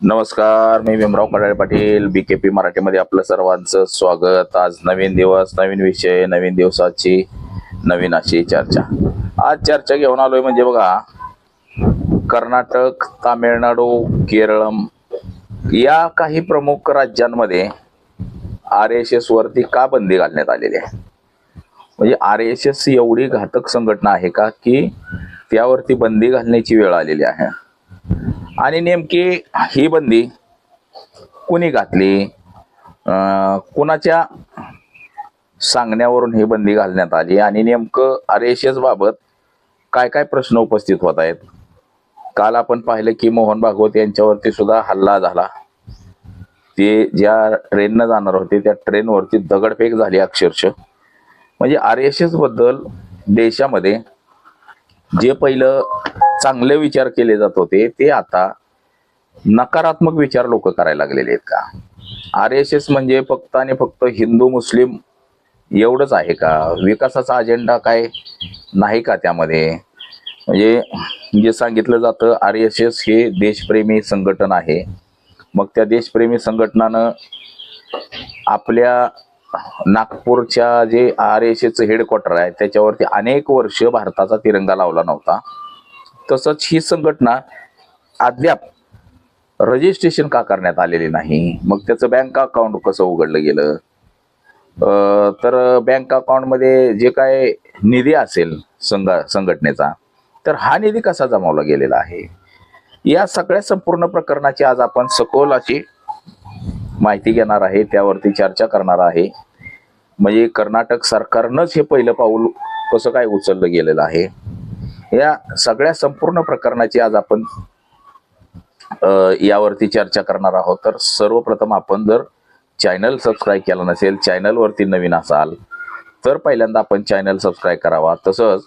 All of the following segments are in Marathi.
नमस्कार, मी भीमराव कडाळे पाटील, BKP मराठीमध्ये आपलं सर्वांचं स्वागत. आज नवीन दिवस, नवीन विषय, नवीन दिवसाची नवीन अशी चर्चा. आज चर्चा घेऊन आलोय म्हणजे बघा, कर्नाटक, तामिळनाडू, केरळम या काही प्रमुख राज्यांमध्ये RSS वरती का बंदी घालण्यात आलेली आहे. म्हणजे RSS एवढी घातक संघटना आहे का की त्यावरती बंदी घालण्याची वेळ आलेली आहे. आणि नेमकी ही बंदी कुणी घातली, कुणाच्या सांगण्यावरून ही बंदी घालण्यात आली आणि नेमकं RSS बाबत काय काय प्रश्न उपस्थित होत आहेत. काल आपण पाहिलं की मोहन भागवत यांच्यावरती सुद्धा हल्ला झाला. ते ज्या ट्रेननं जाणार होते त्या ट्रेनवरती दगडफेक झाली अक्षरशः. म्हणजे RSS बद्दल देशामध्ये जे पहिलं चांगले विचार केले जात होते ते आता नकारात्मक विचार लोक करायला लागलेले आहेत का. RSS म्हणजे फक्त आणि फक्त हिंदू मुस्लिम एवढंच आहे का, विकासाचा अजेंडा काय नाही का त्यामध्ये. म्हणजे जे सांगितलं जातं RSS हे देशप्रेमी संघटन आहे. मग त्या देशप्रेमी संघटनानं आपल्या नागपूरच्या जे RSS हेडक्वार्टर आहे त्याच्यावरती अनेक वर्ष भारताचा तिरंगा लावला नव्हता. तसंच ही संघटना अद्याप रजिस्ट्रेशन का करण्यात आलेले नाही. मग त्याचं बँक अकाउंट कसं उघडलं गेलं, तर बँक अकाउंटमध्ये जे काय निधी असेल संघटनेचा, तर हा निधी कसा जमावला गेलेला आहे. या सगळ्या संपूर्ण प्रकरणाची आज आपण सखोल अशी माहिती घेणार आहे, त्यावरती चर्चा करणार आहे. म्हणजे कर्नाटक सरकारनंच हे पहिलं पाऊल कसं काय उचललं गेलेलं आहे, या सगळ्या संपूर्ण प्रकरणाची आज आपण यावरती चर्चा करणार आहोत. तर सर्वप्रथम आपण जर चॅनल सबस्क्राईब केला नसेल, चॅनलवरती नवीन असाल तर पहिल्यांदा आपण चॅनल सबस्क्राईब करावा. तसंच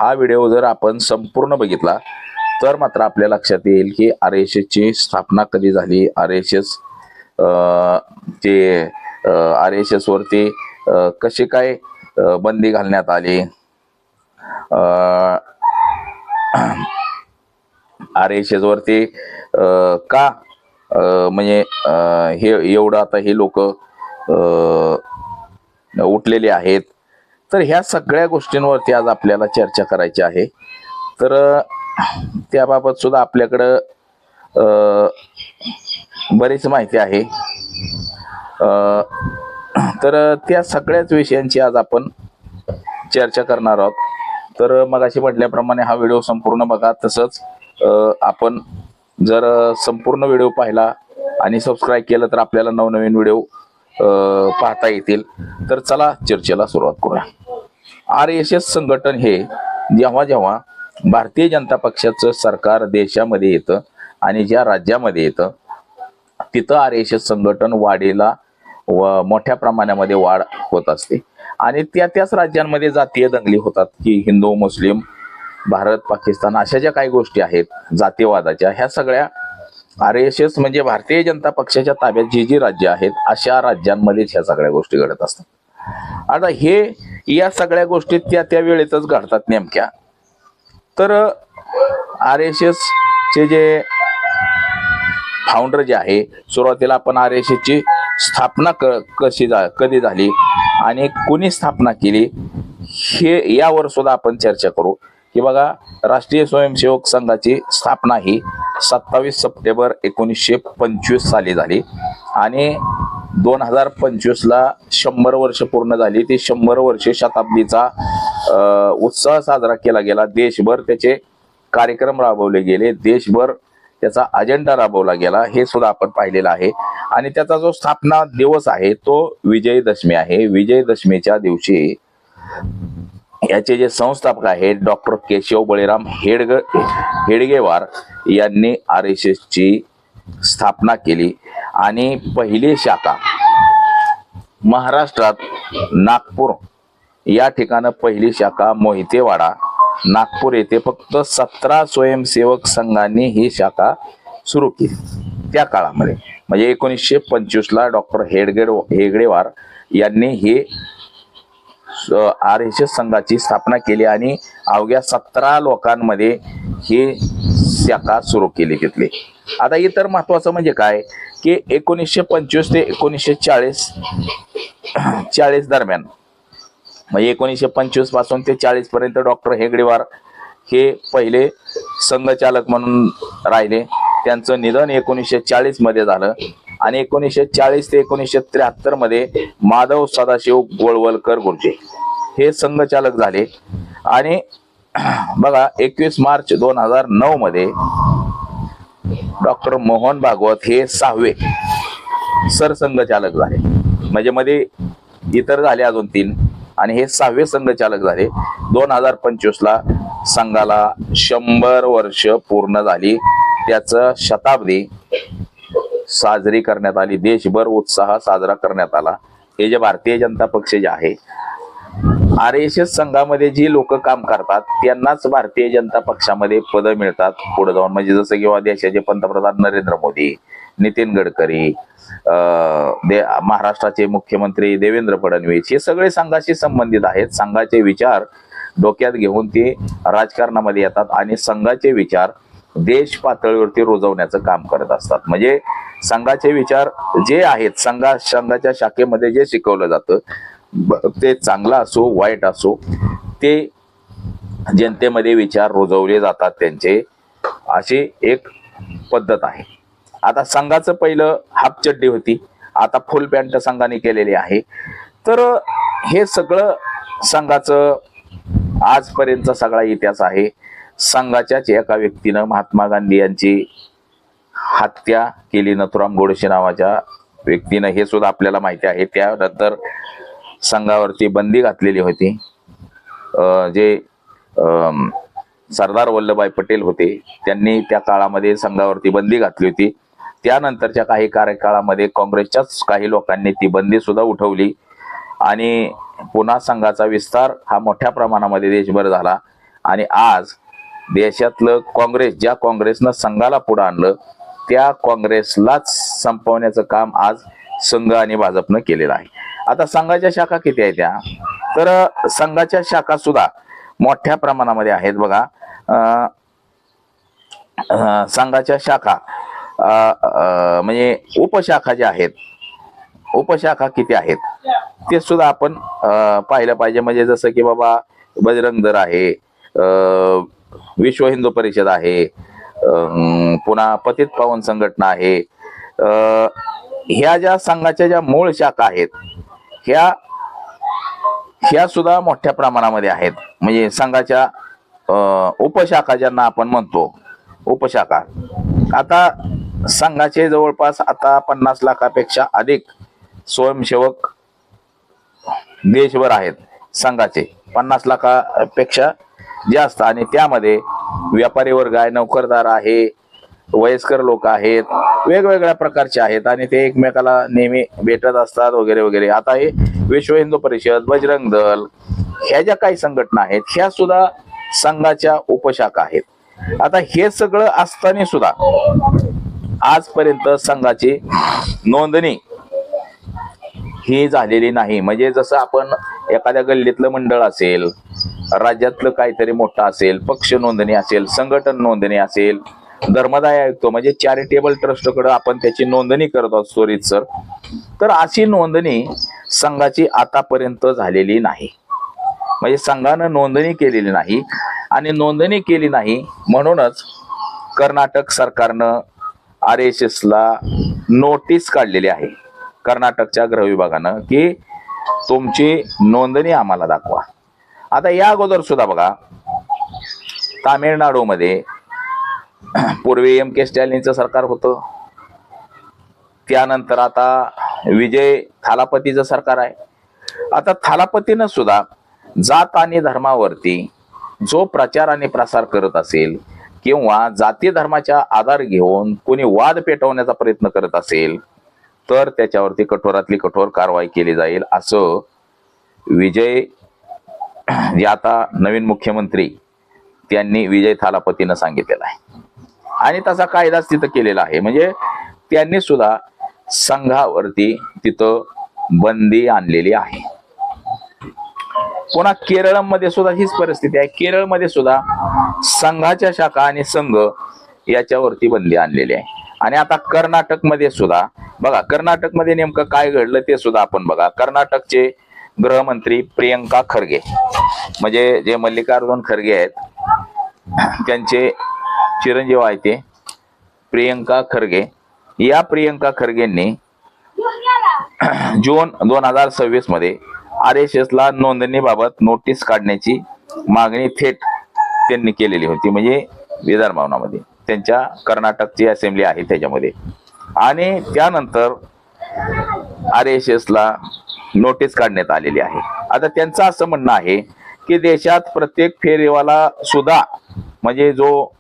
हा व्हिडिओ जर आपण संपूर्ण बघितला तर मात्र आपल्या लक्षात येईल की RSS ची स्थापना कधी झाली, RSS वरती कशी काय बंदी घालण्यात आली, RSS वरती का म्हणजे हे एवढं आता हे लोक उठलेले आहेत. तर ह्या सगळ्या गोष्टींवरती आज आपल्याला चर्चा करायची आहे. तर त्याबाबत सुद्धा आपल्याकडं बरीच माहिती आहे. तर त्या सगळ्याच विषयांची आज आपण चर्चा करणार आहोत. तर मगाशी म्हटल्याप्रमाणे हा व्हिडिओ संपूर्ण बघा. तसंच आपण जर संपूर्ण व्हिडिओ पाहिला आणि सबस्क्राईब केलं तर आपल्याला नवनवीन व्हिडिओ पाहता येतील. तर चला चर्चेला सुरुवात करूया. RSS संघटन हे जेव्हा जेव्हा भारतीय जनता पक्षाचं सरकार देशामध्ये येतं आणि ज्या राज्यामध्ये येतं तिथं RSS संघटन वाढीला व मोठ्या प्रमाणामध्ये वाढ होत असते. आणि त्याच राज्यांमध्ये जातीय दंगली होतात की हिंदू मुस्लिम, भारत पाकिस्तान अशा ज्या काही गोष्टी आहेत जातीयवादाच्या, ह्या सगळ्या RSS म्हणजे भारतीय जनता पक्षाच्या ताब्यात जी राज्य आहेत अशा राज्यांमध्येच ह्या सगळ्या गोष्टी घडत असतात. आता हे या सगळ्या गोष्टी त्या वेळेतच घडतात नेमक्या. तर RSS चे जे फाउंडर जे आहे, सुरुवातीला आपण RSS ची स्थापना कधी झाली आणि कोणी स्थापना केली हे यावर सुद्धा आपण चर्चा करू. की बघा, राष्ट्रीय स्वयंसेवक संघाची स्थापना ही 27 सप्टेंबर 1925 साली झाली आणि 2025ला 100 वर्ष पूर्ण झाली. ती 100 वर्षे शताब्दीचा उत्सव साजरा केला गेला. देशभर त्याचे कार्यक्रम राबवले गेले, देशभर त्याचा अजेंडा राबवला गेला, हे सुद्धा आपण पाहिलेलं आहे. आणि त्याचा जो स्थापना दिवस आहे तो विजयदशमी आहे. विजयदशमीच्या दिवशी याचे जे संस्थापक आहेत डॉक्टर केशव बळीराम हेडगेवार यांनी RSS ची स्थापना केली. आणि पहिली शाखा महाराष्ट्रात नागपूर या ठिकाणी पहिली शाखा मोहितेवाडा नागपूर येथे फक्त 17 स्वयंसेवक संघांनी ही शाखा सुरू केली त्या काळामध्ये. म्हणजे 1925ला डॉक्टर हेगडेवार यांनी ही RSS संघाची स्थापना केली आणि अवघ्या 17 लोकांमध्ये ही शाखा सुरू केली तिथली. आता इतर महत्वाचं म्हणजे काय की 1925 ते 1940 दरम्यान, म्हणजे 1925 पासून ते 40 पर्यंत डॉक्टर हेगडेवार हे पहिले संघचालक म्हणून राहिले. त्यांचं निधन 1940 मध्ये झालं आणि 1940 ते 1973 मध्ये माधव सदाशिव गोळवलकर गुर्जे हे संघचालक झाले. आणि बघा 21 मार्च 2009 मध्ये डॉक्टर मोहन भागवत हे 6वे सरसंघचालक झाले. म्हणजे मध्ये इतर झाले अजून 3 आणि हे 6वे संघचालक झाले. 2025 ला संघाला 100 वर्ष पूर्ण झाली. त्याचं शताब्दी साजरी करण्यात आली. देशभर उत्साह साजरा करण्यात आला. हे जे भारतीय जनता पक्ष जे आहे, RSS संघामध्ये जी लोक काम करतात त्यांनाच भारतीय जनता पक्षामध्ये पद मिळतात पुढे जाऊन. म्हणजे जसं किंवा देशाचे पंतप्रधान नरेंद्र मोदी, नितीन गडकरी, महाराष्ट्राचे मुख्यमंत्री देवेंद्र फडणवीस हे सगळे संघाशी संबंधित आहेत. संघाचे विचार डोक्यात घेऊन ते राजकारणामध्ये येतात आणि संघाचे विचार देश पातळीवरती रुजवण्याचं काम करत असतात. म्हणजे संघाचे विचार जे आहेत, संघाच्या शाखेमध्ये जे शिकवलं जातं ते चांगला असो वाईट असो, ते जनतेमध्ये विचार रुजवले जातात त्यांचे, अशी एक पद्धत आहे. आता संघाचं पहिलं हाफ चड्डी होती, आता फुल पॅन्ट संघाने केलेली आहे. तर हे सगळं संघाचं आजपर्यंतचा सगळा इतिहास आहे. संघाच्याच एका व्यक्तीनं महात्मा गांधी यांची हत्या केली, नथुराम गोडसे नावाच्या व्यक्तीनं, हे सुद्धा आपल्याला माहिती आहे. त्यानंतर संघावरती बंदी घातलेली होती. जे सरदार वल्लभभाई पटेल होते त्यांनी त्या काळामध्ये संघावरती बंदी घातली होती. त्यानंतरच्या काही कार्यकाळामध्ये काँग्रेसच्याच काही लोकांनी ती बंदी सुद्धा उठवली आणि पुन्हा संघाचा विस्तार हा मोठ्या प्रमाणामध्ये देशभर झाला. आणि आज देशातलं काँग्रेस, ज्या काँग्रेसनं संघाला पुढे आणलं त्या काँग्रेसलाच संपवण्याचं काम आज संघ आणि भाजपनं केलेलं आहे. आता संघाच्या शाखा किती आहेत त्या, तर संघाच्या शाखा सुद्धा मोठ्या प्रमाणामध्ये आहेत. बघा संघाच्या शाखा म्हणजे उपशाखा ज्या आहेत, उपशाखा किती आहेत ते सुद्धा आपण पाहिलं पाहिजे. म्हणजे जसं की बाबा बजरंग दल आहे, विश्व हिंदू परिषद आहे, पुन्हा पतित पावन संघटना आहे. ह्या ज्या संघाच्या ज्या मूळ शाखा आहेत ह्या सुद्धा मोठ्या प्रमाणामध्ये आहेत. म्हणजे संघाच्या उपशाखा ज्यांना आपण म्हणतो उपशाखा, आता संघाचे जवळपास आता 50 लाखापेक्षा अधिक स्वयंसेवक देशभर आहेत. संघाचे 50 लाखापेक्षा जास्त, आणि त्यामध्ये व्यापारी वर्ग आहे, नोकरदार आहे, वयस्कर लोक आहेत, वेगवेगळ्या प्रकारचे आहेत आणि ते एकमेकाला नेहमी भेटत असतात वगैरे वगैरे. आता हे विश्व हिंदू परिषद, बजरंग दल ह्या ज्या काही संघटना आहेत ह्या सुद्धा संघाच्या उपशाखा आहेत. आता हे सगळं असताना सुद्धा आजपर्यंत संघाची नोंदणी ही झालेली नाही. म्हणजे जसं आपण एखाद्या गल्लीतलं मंडळ असेल, राज्यातलं काहीतरी मोठं असेल, पक्ष नोंदणी असेल, संघटन नोंदणी असेल, धर्मदाय आयुक्त म्हणजे चॅरिटेबल ट्रस्टकडे आपण त्याची नोंदणी करत असतो रीतसर, तर अशी नोंदणी संघाची आतापर्यंत झालेली नाही. म्हणजे संघानं नोंदणी केलेली नाही आणि नोंदणी केली नाही म्हणूनच कर्नाटक सरकारनं RSS ला नोटीस काढलेली आहे, कर्नाटकच्या गृह विभागानं, की तुमची नोंदणी आम्हाला दाखवा. आता या अगोदर सुद्धा बघा तामिळनाडूमध्ये पूर्वी MK स्टॅलिनचं सरकार होतं, त्यानंतर आता विजय थालापतीचं सरकार आहे. आता थालापतीनं सुद्धा जात आणि धर्मावरती जो प्रचार आणि प्रसार करत असेल किंवा जाती धर्माच्या आधार घेऊन कोणी वाद पेटवण्याचा प्रयत्न करत असेल तर त्याच्यावरती कठोरातली कठोर कारवाई केली जाईल, असं विजय जे आता नवीन मुख्यमंत्री त्यांनी विजय थालापतीनं सांगितलेलं आहे आणि तसा कायदाच तिथं केलेला आहे. म्हणजे त्यांनी सुद्धा संघावरती तिथं बंदी आणलेली आहे. पुन्हा केरळमध्ये सुद्धा हीच परिस्थिती आहे. केरळमध्ये सुद्धा संघाच्या शाखा आणि संघ याच्यावरती बंदी आणलेली आहे. आणि आता कर्नाटकमध्ये सुद्धा बघा, कर्नाटकमध्ये नेमकं काय घडलं ते सुद्धा आपण बघा. कर्नाटकचे गृहमंत्री प्रियंका खरगे, म्हणजे जे मल्लिकार्जुन खरगे आहेत त्यांचे चिरंजीव आहे ते प्रियंका खरगे. या प्रियंका खरगेंनी जून 2026 मध्ये RSS ला नोंदणीबाबत नोटीस काढण्याची मागणी थेट त्यांनी केलेली होती, म्हणजे विधान भवनामध्ये. त्यांच्या कर्नाटकची असेंब्ली आहे त्याच्यामध्ये. आणि त्यानंतर RSS ला नोटीस काढण्यात आलेली आहे. आता त्यांचं असं म्हणणं आहे की देशात प्रत्येक फेरीवाला सुद्धा, म्हणजे जो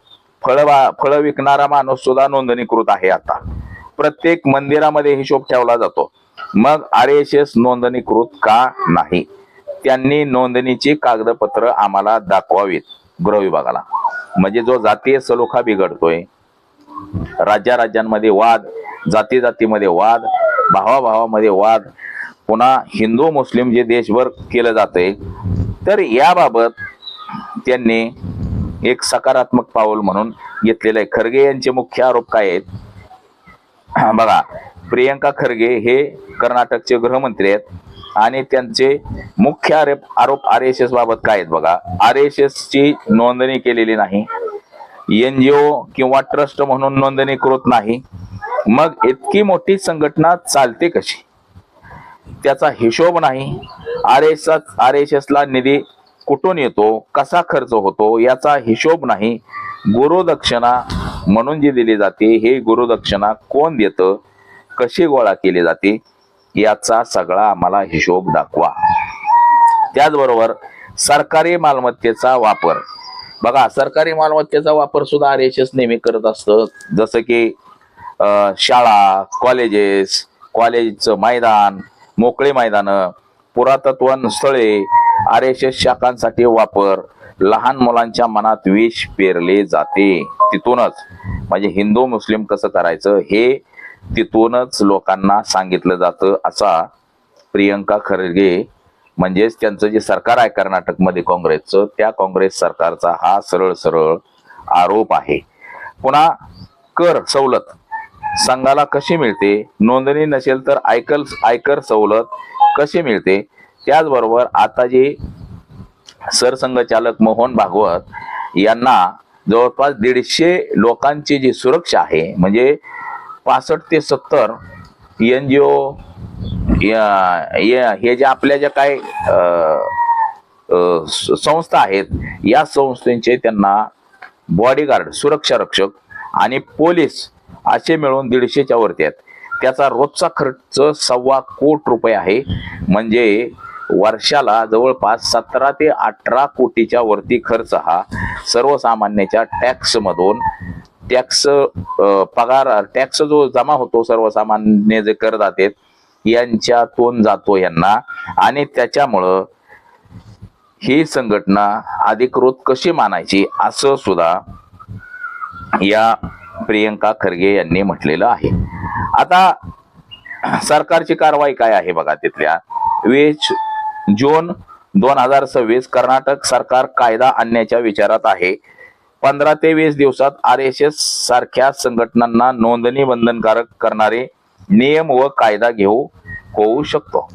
फळ विकणारा माणूस सुद्धा नोंदणीकृत आहे. आता प्रत्येक मंदिरामध्ये हिशोब ठेवला जातो, मग RSS नोंदणीकृत का नाही? त्यांनी नोंदणीची कागदपत्र आम्हाला दाखवावीत गृह विभागाला. म्हणजे जो जातीय सलोखा बिघडतोय, राज्यांमध्ये वाद, जातीमध्ये वाद, भावाभावामध्ये वाद, पुन्हा हिंदू मुस्लिम जे देशभर केलं जातंय, तर याबाबत त्यांनी एक सकारात्मक पाऊल म्हणून घेतलेलं आहे. खरगे यांचे मुख्य आरोप काय आहेत बघा. प्रियंका खरगे हे कर्नाटकचे गृहमंत्री आहेत आणि त्यांचे मुख्य आरोप RSS बाबत काय आहेत बघा. RSS ची नोंदणी केलेली नाही, NGO किंवा ट्रस्ट म्हणून नोंदणीकृत नाही. मग इतकी मोठी संघटना चालते कशी? त्याचा हिशोब नाही. RSS ला निधी कुठून येतो, कसा खर्च होतो याचा हिशोब नाही. गुरुदक्षिणा म्हणून जी दिली जाते, हे गुरुदक्षिणा कोण देतं, कशी गोळा केली जाते, याचा सगळा आम्हाला हिशोब दाखवा. त्याचबरोबर सरकारी मालमत्तेचा वापर बघा. सरकारी मालमत्तेचा वापर सुद्धा RSS नेहमी करत असतं. जसं की शाळा, कॉलेजचं मैदान, मोकळे मैदानं, पुरातत्व स्थळे, RSS शाखांसाठी वापर. लहान मुलांच्या मनात विष पेरले जाते तिथूनच. म्हणजे हिंदू मुस्लिम कसं करायचं हे तिथूनच लोकांना सांगितलं जातं, असा प्रियंका खरगे, म्हणजेच त्यांचं जे सरकार आहे कर्नाटकमध्ये काँग्रेसचं, त्या काँग्रेस सरकारचा हा सरळ आरोप आहे. पुन्हा कर सवलत संघाला कशी मिळते, नोंदणी नसेल तर आयकर सवलत कशी मिळते. त्याचबरोबर आता जे सरसंघचालक मोहन भागवत यांना जवळपास 150 लोकांची जी सुरक्षा आहे, म्हणजे 65 ते 70 NGO हे जे आपल्या ज्या काय संस्था आहेत, या संस्थेचे त्यांना बॉडीगार्ड, सुरक्षा रक्षक आणि पोलीस असे मिळून 150च्या वरती आहेत. त्याचा रोजचा खर्च 1.25 कोटी रुपये आहे. म्हणजे वर्षाला जवळपास 17 ते 18 कोटीच्या वरती खर्च हा सर्वसामान्याच्या टॅक्स पगार टॅक्स जो जमा होतो, सर्वसामान्य जे करदाते यांच्यातून जातो यांना. आणि त्याच्यामुळं ही संघटना अधिकृत कशी मानायची असं सुद्धा या प्रियंका खरगे यांनी म्हटलेलं आहे. आता सरकारची कारवाई काय आहे बघा. तिथल्या 20 जून 2026 कर्नाटक सरकार कायदा आणण्याच्या विचारात आहे. 15 ते 20 दिवसात RSS सारख्या संघटनांना नोंदणी बंधनकारक करणारे नियम व कायदा होऊ शकतो.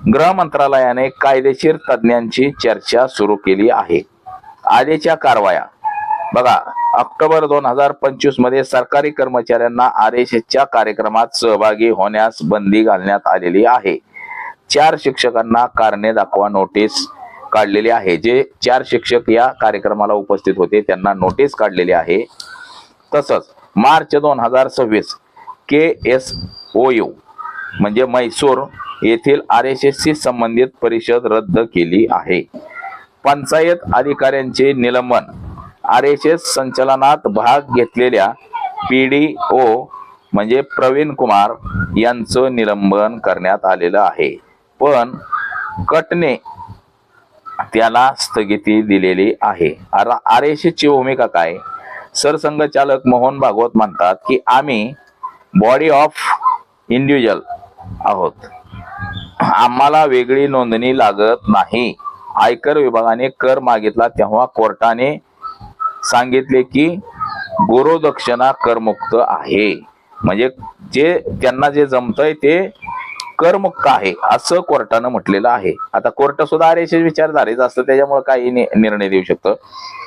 गृह मंत्रालयाने कायदेशीर तज्ञांची चर्चा सुरू केली आहे. आधीच्या कारवाया बघा. ऑक्टोबर 2025 मध्ये सरकारी कर्मचाऱ्यांना RSSच्या कार्यक्रमात सहभागी होण्यास बंदी घालण्यात आलेली आहे. 4 शिक्षकांना कारणे दाखवा नोटीस काढलेली आहे. जे 4 शिक्षक या कार्यक्रमाला उपस्थित होते त्यांना नोटीस काढलेली आहे. तसंच मार्च 2026 KSOU म्हणजे म्हैसूर येथील RSSशी संबंधित परिषद रद्द केली आहे. पंचायत अधिकाऱ्यांचे निलंबन. RSS संचलनात भाग घेतलेल्या PDO म्हणजे प्रवीण कुमार यांचं निलंबन करण्यात आलेलं आहे. पण कटने त्याला स्थगिती दिलेली आहे. RSSची भूमिका काय? सरसंघचालक मोहन भागवत म्हणतात की आम्ही बॉडी ऑफ इंडिव्हिज्युअल आहोत, आम्हाला वेगळी नोंदणी लागत नाही आयकर विभागाने कर मागितला तेव्हा कोर्टाने सांगितले की गुरुदक्षिणा करमुक्त आहे, म्हणजे जे त्यांना जे जमतंय ते करमुक्त आहे असं कोर्टानं म्हटलेलं आहे. आता कोर्ट सुद्धा आरएसएस विचारधारेच असतं, त्याच्यामुळे काही निर्णय देऊ शकतं.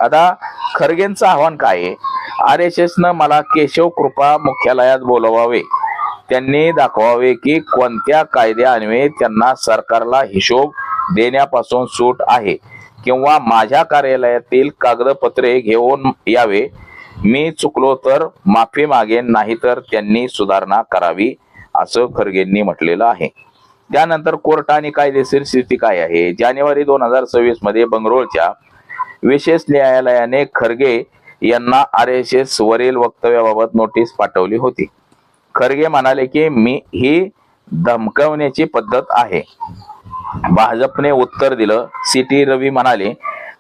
आता खरगेंचं आव्हान काय आहे? आरएसएसनं मला केशव कृपा मुख्यालयात बोलवावे, त्यांनी दाखवावे की कोणत्या कायद्यान्वये त्यांना सरकारला हिशोब देण्यापासून सूट आहे, किंवा माझ्या कार्यालयातील कागदपत्रे घेऊन यावे. मी चुकलो तर माफी मागेन, नाहीतर त्यांनी सुधारणा करावी असं खरगेंनी म्हटलेलं आहे. त्यानंतर कोर्ट आणि कायदेशीर स्थिती काय आहे? जानेवारी 2026 मध्ये बंगळुरूच्या विशेष न्यायालयाने खरगे यांना आरएसएस वरील वक्तव्याबाबत नोटीस पाठवली होती. खरगे म्हणाले की ही धमकावण्याची पद्धत आहे. भाजपने उत्तर दिलं. सीटी रवी म्हणाले,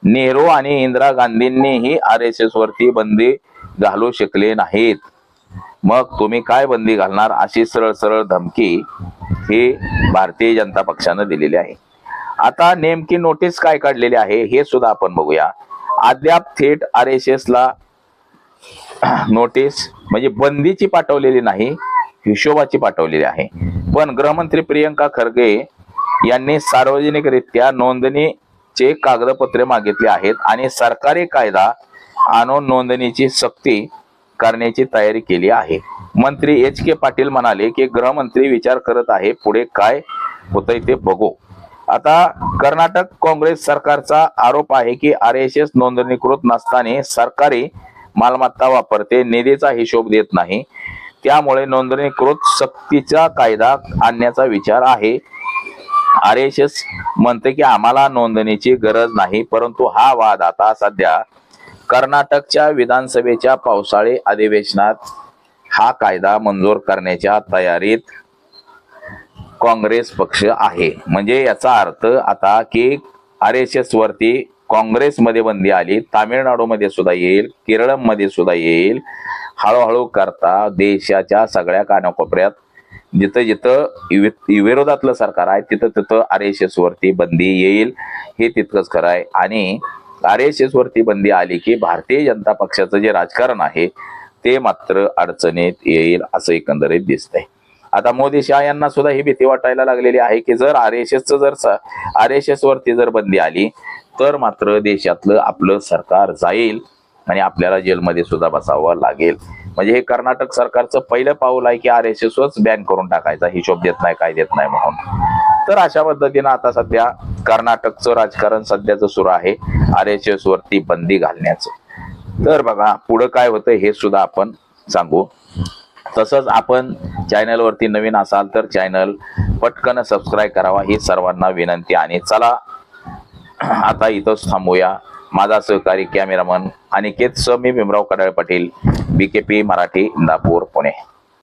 नेहरू आणि इंदिरा गांधींनीही आरएसएस वरती बंदी घालू शकले नाहीत, मग तुम्ही काय बंदी घालणार, अशी सरळ सरळ धमकी ही भारतीय जनता पक्षानं दिलेली आहे. आता नेमकी नोटीस काय काढलेली आहे हे सुद्धा आपण बघूया. अद्याप थेट आरएसएस ला नोटीस म्हणजे बंदीची पाठवलेली नाही, हिशोबाची पाठवलेली आहे. पण गृहमंत्री प्रियंका खरगे यांनी सार्वजनिकरित्या नोंदणीचे कागदपत्रे मागितले आहेत आणि सरकारी कायदा आणून नोंदणीची सक्ती करण्याची तयारी केली आहे. मंत्री एच.के. पाटील म्हणाले की गृहमंत्री विचार करत आहे, पुढे काय होतंय ते बघू. आता कर्नाटक काँग्रेस सरकारचा आरोप आहे की आरएसएस नोंदणीकृत नसताना सरकारी मालमत्ता वापरते, निधीचा हिशोब देत नाही, त्यामुळे नोंदणीकृत सक्तीचा कायदा आणण्याचा विचार आहे. आरएसएस म्हणते की आम्हाला नोंदणीची गरज नाही, परंतु हा वाद आता सध्या कर्नाटकच्या विधानसभेच्या पावसाळी अधिवेशनात हा कायदा मंजूर करण्याच्या तयारीत काँग्रेस पक्ष आहे. म्हणजे याचा अर्थ आता की आरएसएस वरती काँग्रेसमध्ये बंदी आली, तामिळनाडूमध्ये सुद्धा येईल, केरळमध्ये सुद्धा येईल. हळूहळू करता देशाच्या सगळ्या कानाकोपऱ्यात जिथं जिथं विरोधातलं सरकार आहे तिथं तिथं आरएसएस वरती बंदी येईल, हे तितकंच खरं आहे. आणि आरएसएस वरती बंदी आली की भारतीय जनता पक्षाचं जे राजकारण आहे ते मात्र अडचणीत येईल असं एकंदरीत दिसतंय. आता मोदी शहा यांना सुद्धा ही भीती वाटायला लागलेली आहे की जर आरएसएस वरती जर बंदी आली तर मात्र देशातलं आपलं सरकार जाईल आणि आपल्याला जेलमध्ये सुद्धा बसावं लागेल. म्हणजे हे कर्नाटक सरकारचं पहिलं पाऊल आहे की आरएसएस वरच बॅन करून टाकायचा, हिशोब देत नाही, काय देत नाही म्हणून. तर अशा पद्धतीनं आता सध्या कर्नाटकचं राजकारण सध्याचं सुरू आहे आरएसएस वरती बंदी घालण्याचं. तर बघा पुढं काय होतं हे सुद्धा आपण सांगू. तसंच आपण चॅनलवरती नवीन असाल तर चॅनल पटकन सबस्क्राईब करावा ही सर्वांना विनंती. आणि चला आता इथंच थांबूया. माझा सहकारी कॅमेरामन अनिकेत मी भीमराव कडाळे पाटील, BKP मराठी, इंदापूर, पुणे.